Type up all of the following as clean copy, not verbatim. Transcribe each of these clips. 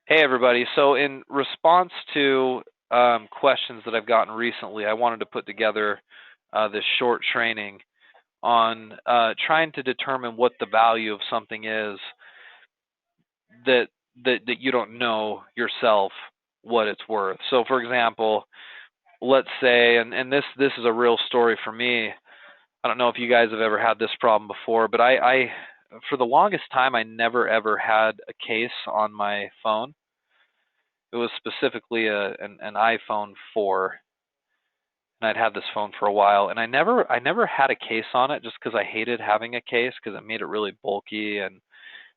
Hey everybody. So in response to questions that I've gotten recently, I wanted to put together this short training on trying to determine what the value of something is that that you don't know yourself what it's worth. So for example, let's say, and this is a real story for me. I don't know if you guys have ever had this problem before, but I for the longest time I never ever had a case on my phone. It was specifically an iPhone 4, and I'd had this phone for a while, and I never had a case on it just because I hated having a case because it made it really bulky and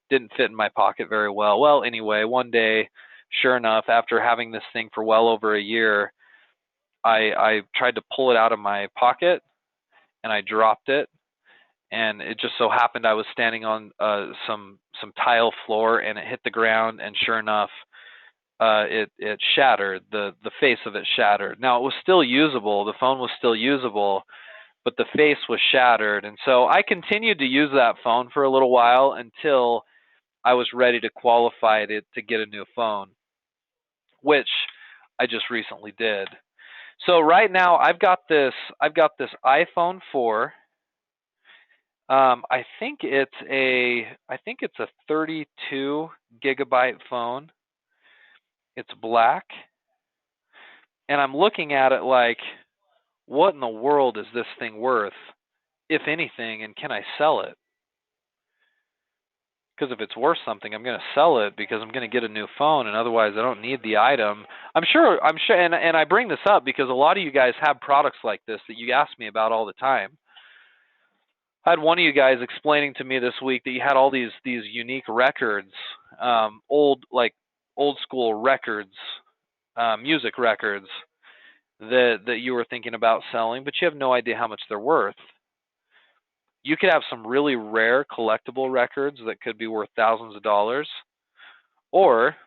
didn't fit in my pocket very well. Well, anyway, one day, sure enough, after having this thing for well over a year, I tried to pull it out of my pocket and I dropped it, and it just so happened I was standing on some tile floor and it hit the ground, and sure enough, it shattered. The face of it shattered. Now it was still usable. The phone was still usable, but the face was shattered. And so I continued to use that phone for a little while until I was ready to qualify it to get a new phone, which I just recently did. So right now I've got this iPhone 4. I think it's a 32 gigabyte phone. It's black, and I'm looking at it like, what in the world is this thing worth, if anything, and can I sell it? Because if it's worth something, I'm going to sell it because I'm going to get a new phone, and otherwise I don't need the item. I'm sure, and I bring this up because a lot of you guys have products like this that you ask me about all the time. I had one of you guys explaining to me this week that you had all these unique records, old school records, music records that you were thinking about selling, but you have no idea how much they're worth. You could have some really rare collectible records that could be worth thousands of dollars, or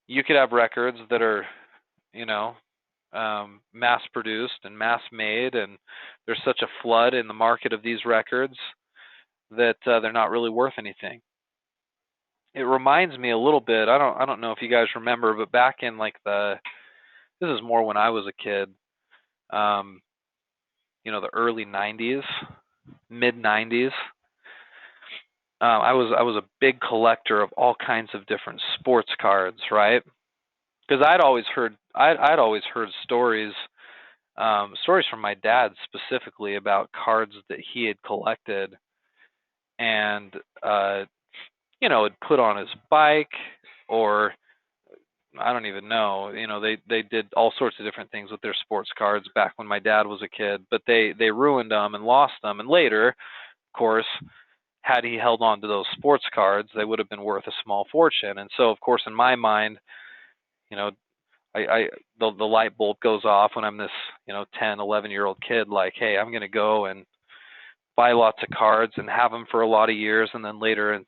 you could have records that are, you know, mass produced and mass made, and there's such a flood in the market of these records that they're not really worth anything. It reminds me a little bit. I don't know if you guys remember, but back in like this is more when I was a kid. Um, the early '90s, mid '90s. I was a big collector of all kinds of different sports cards, right? Because I'd always heard stories from my dad specifically about cards that he had collected, and had put on his bike, or I don't even know. They did all sorts of different things with their sports cards back when my dad was a kid, but they ruined them and lost them, and later, of course, had he held on to those sports cards, they would have been worth a small fortune. And so, of course, in my mind, you know, I the light bulb goes off when I'm this, 10, 11-year-old kid, like, hey, I'm going to go and buy lots of cards and have them for a lot of years, and then later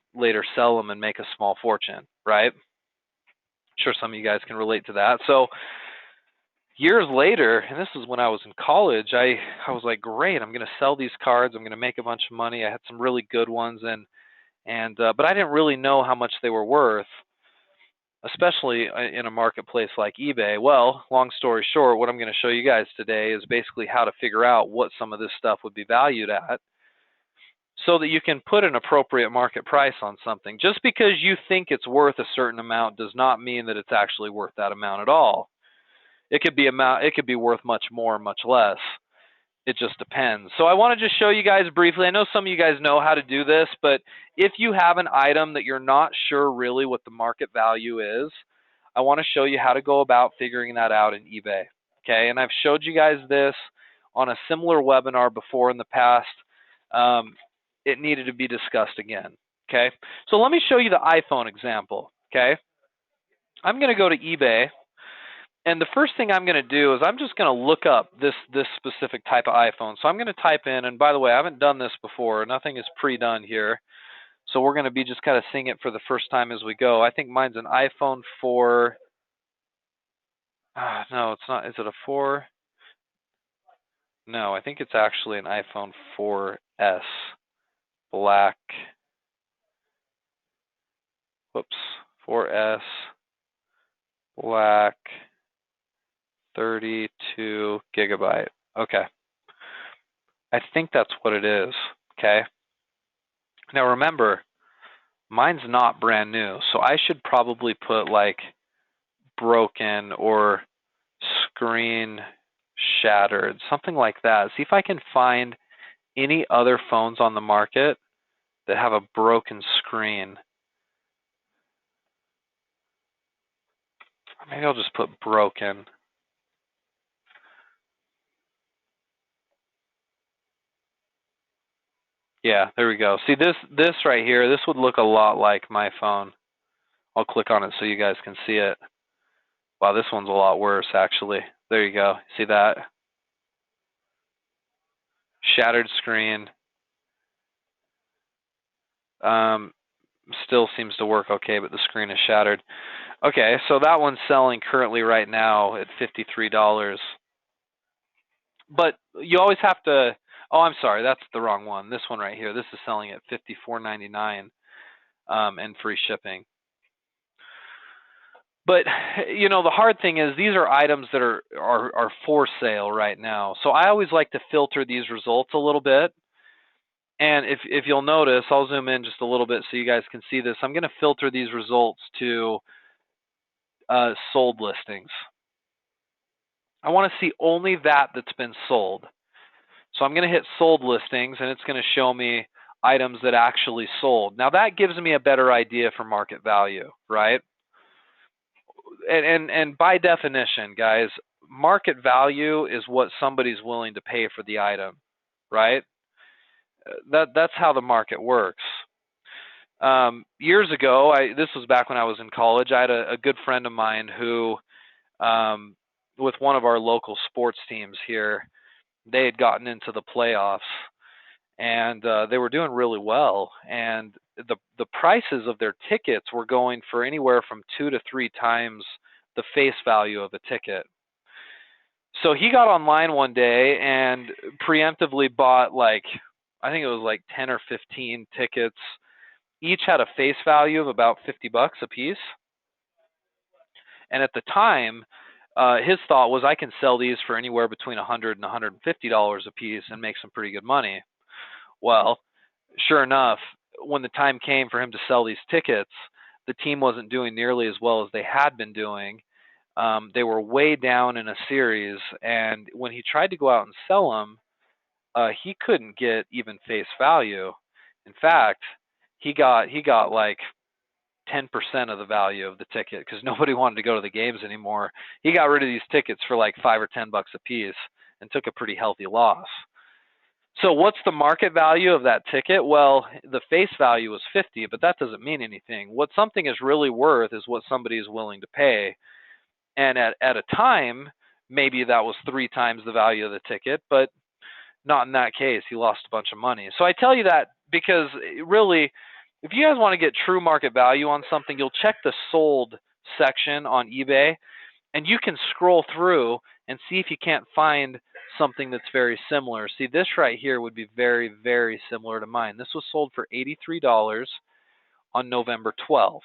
sell them and make a small fortune, right? I'm sure some of you guys can relate to that. So years later, and this is when I was in college, I was like, great, I'm going to sell these cards. I'm going to make a bunch of money. I had some really good ones, and but I didn't really know how much they were worth, especially in a marketplace like eBay. Well, long story short, what I'm going to show you guys today is basically how to figure out what some of this stuff would be valued at, so that you can put an appropriate market price on something. Just because you think it's worth a certain amount does not mean that it's actually worth that amount at all. It could be worth much more, much less. It just depends. So I want to just show you guys briefly. I know some of you guys know how to do this, but if you have an item that you're not sure really what the market value is, I want to show you how to go about figuring that out in eBay. Okay, and I've showed you guys this on a similar webinar before in the past. Um, it needed to be discussed again. Okay, so let me show you the iPhone example. Okay, I'm going to go to eBay, and the first thing I'm going to do is I'm just going to look up this specific type of iPhone. So I'm going to type in, and by the way, I haven't done this before. Nothing is pre-done here. So we're going to be just kind of seeing it for the first time as we go. I think mine's an iPhone 4. No, it's not. Is it a 4? No, I think it's actually an iPhone 4S. Black. Whoops. 4S. Black 32 gigabyte. Okay. I think that's what it is. Okay. Now remember, mine's not brand new, so I should probably put like broken or screen shattered, something like that. See if I can find any other phones on the market that have a broken screen. Maybe I'll just put broken. Yeah, there we go. See this right here, this would look a lot like my phone. I'll click on it so you guys can see it. Wow, this one's a lot worse actually. There you go. See that? Shattered screen. Still seems to work okay, but the screen is shattered. Okay, so that one's selling currently right now at $53. But you always have to. Oh, I'm sorry, that's the wrong one. This one right here. This is selling at $54.99 and free shipping. But you know, the hard thing is these are items that are for sale right now. So I always like to filter these results a little bit. And if you'll notice, I'll zoom in just a little bit so you guys can see this. I'm going to filter these results to sold listings. I want to see only that's been sold. So I'm going to hit sold listings, and it's going to show me items that actually sold. Now that gives me a better idea for market value, right? And by definition, guys, market value is what somebody's willing to pay for the item, right? That's how the market works. Years ago, this was back when I was in college. I had a good friend of mine who, with one of our local sports teams here, they had gotten into the playoffs, and they were doing really well. And the prices of their tickets were going for anywhere from 2 to 3 times the face value of a ticket. So he got online one day and preemptively bought I think it was like 10 or 15 tickets. Each had a face value of about $50 a piece. And at the time, his thought was I can sell these for anywhere between $100 and $150 a piece and make some pretty good money. Well, sure enough, when the time came for him to sell these tickets, the team wasn't doing nearly as well as they had been doing. They were way down in a series, and when he tried to go out and sell them, he couldn't get even face value. In fact, he got like 10% of the value of the ticket because nobody wanted to go to the games anymore. He got rid of these tickets for like $5 or $10 a piece and took a pretty healthy loss. So what's the market value of that ticket? Well, the face value is 50, but that doesn't mean anything. What something is really worth is what somebody is willing to pay. And at a time, maybe that was 3 times the value of the ticket, but not in that case. He lost a bunch of money. So I tell you that because really, if you guys want to get true market value on something, you'll check the sold section on eBay, and you can scroll through and see if you can't find something that's very similar. See, this right here would be very, very similar to mine. This was sold for $83 on November 12th,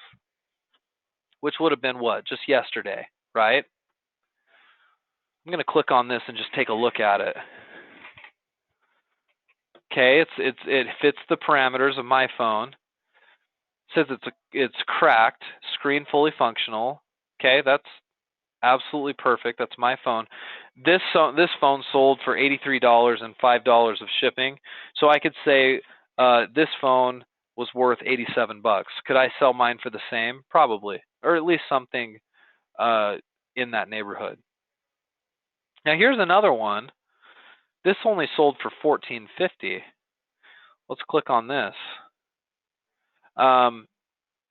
which would have been what? Just yesterday, right? I'm going to click on this and just take a look at it. Okay, it fits the parameters of my phone. It says it's cracked, screen fully functional. Okay, that's absolutely perfect. That's my phone. This phone sold for $83 and $5 of shipping. So I could say this phone was worth $87. Could I sell mine for the same? Probably, or at least something in that neighborhood. Now here's another one. This only sold for $14.50. Let's click on this.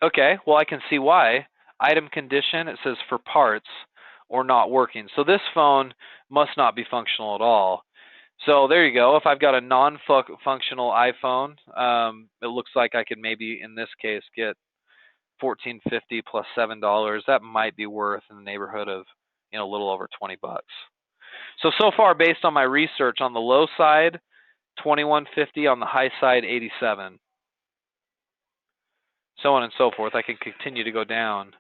Okay, well I can see why. Item condition, it says for parts or not working. So this phone must not be functional at all. So there you go. If I've got a non-functional iPhone, it looks like I could maybe in this case get $14.50 plus $7. That might be worth in the neighborhood of a little over $20. So far based on my research, on the low side, $21.50, on the high side, $87. So on and so forth. I can continue to go down.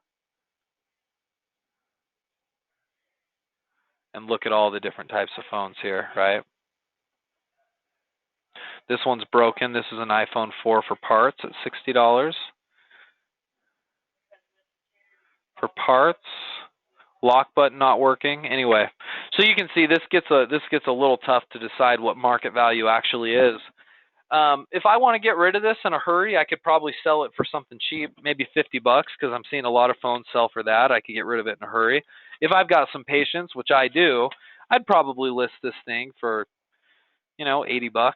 and look at all the different types of phones here, right? This one's broken. This is an iPhone 4 for parts at $60. For parts, lock button not working. Anyway, so you can see this gets a little tough to decide what market value actually is. If I want to get rid of this in a hurry, I could probably sell it for something cheap, maybe $50, because I'm seeing a lot of phones sell for that. I could get rid of it in a hurry. If I've got some patience, which I do, I'd probably list this thing for, $80,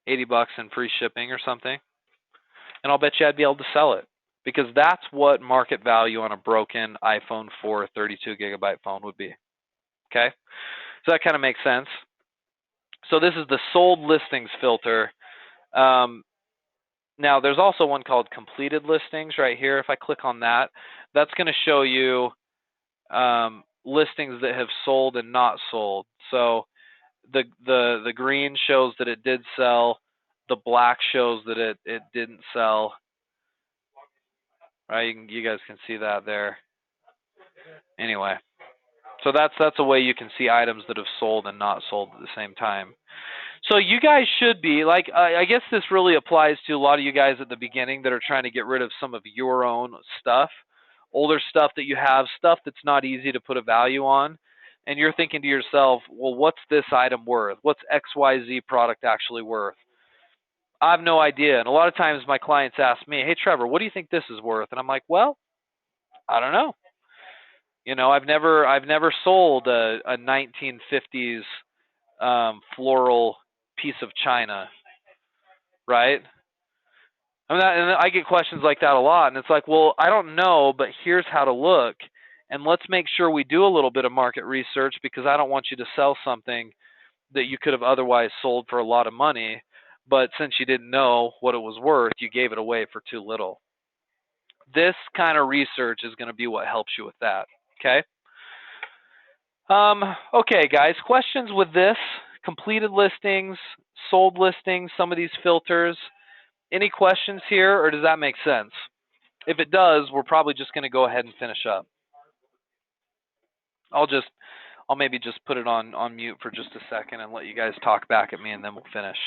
$80 and free shipping or something. And I'll bet you I'd be able to sell it, because that's what market value on a broken iPhone 4 32GB phone would be. Okay? So that kind of makes sense. So this is the sold listings filter. Now, there's also one called completed listings right here. If I click on that, that's going to show you listings that have sold and not sold. So the green shows that it did sell. The black shows that it didn't sell. Right? You guys can see that there. Anyway, so that's a way you can see items that have sold and not sold at the same time. So you guys should be, like, I guess this really applies to a lot of you guys at the beginning that are trying to get rid of some of your own stuff, older stuff that you have, stuff that's not easy to put a value on. And you're thinking to yourself, well, what's this item worth? What's XYZ product actually worth? I have no idea. And a lot of times my clients ask me, hey, Trevor, what do you think this is worth? And I'm like, well, I don't know. I've never sold a 1950s floral piece of china, right? And I get questions like that a lot, and it's like, well, I don't know, but here's how to look, and let's make sure we do a little bit of market research, because I don't want you to sell something that you could have otherwise sold for a lot of money, but since you didn't know what it was worth, you gave it away for too little. This kind of research is going to be what helps you with that, okay? Okay, guys, questions with this? Completed listings, sold listings, some of these filters. Any questions here, or does that make sense? If it does, we're probably just going to go ahead and finish up. I'll maybe just put it on mute for just a second and let you guys talk back at me, and then we'll finish.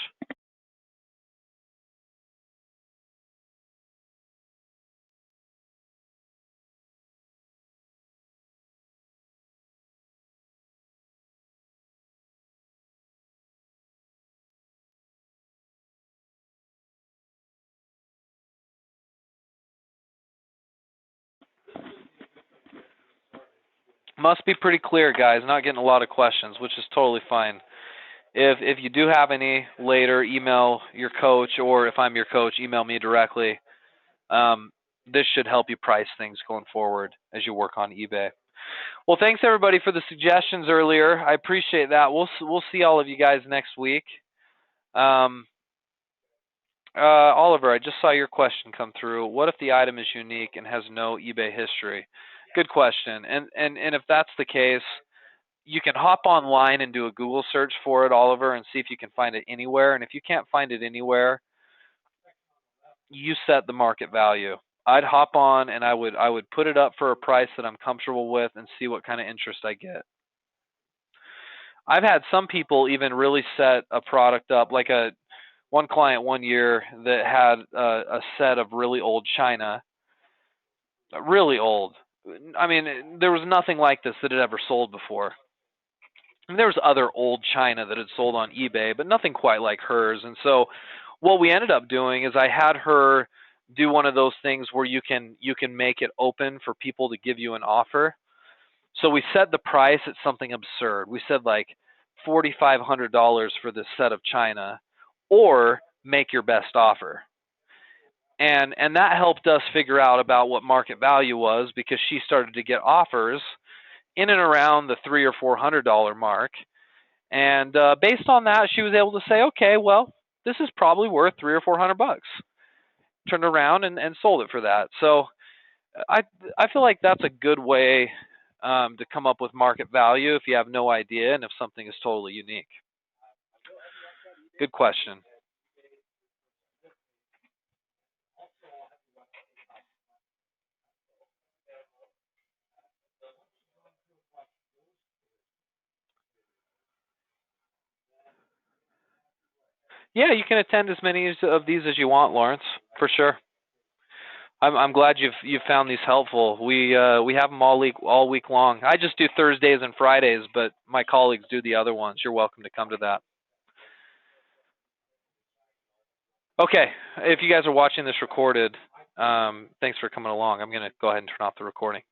Must be pretty clear, guys. Not getting a lot of questions, which is totally fine. If you do have any later, email your coach, or if I'm your coach, email me directly. This should help you price things going forward as you work on eBay. Well, thanks everybody for the suggestions earlier. I appreciate that. We'll see all of you guys next week. Oliver, I just saw your question come through. What if the item is unique and has no eBay history? Good question. And if that's the case, you can hop online and do a Google search for it, Oliver, and see if you can find it anywhere. And if you can't find it anywhere, you set the market value. I'd hop on and I would put it up for a price that I'm comfortable with and see what kind of interest I get. I've had some people even really set a product up, like one client one year that had a set of really old china, really old. I mean, there was nothing like this that had ever sold before. And there was other old china that had sold on eBay, but nothing quite like hers. And so what we ended up doing is I had her do one of those things where you can make it open for people to give you an offer. So we set the price at something absurd. We said like $4,500 for this set of china, or make your best offer. And that helped us figure out about what market value was, because she started to get offers in and around the $300 or $400 mark. And based on that, she was able to say, okay, well, this is probably worth $300 or $400. Turned around and sold it for that. So I feel like that's a good way to come up with market value if you have no idea and if something is totally unique. Good question. Yeah, you can attend as many of these as you want, Lawrence, for sure. I'm glad you've found these helpful. We have them all week long. I just do Thursdays and Fridays, but my colleagues do the other ones. You're welcome to come to that. Okay, if you guys are watching this recorded, thanks for coming along. I'm going to go ahead and turn off the recording.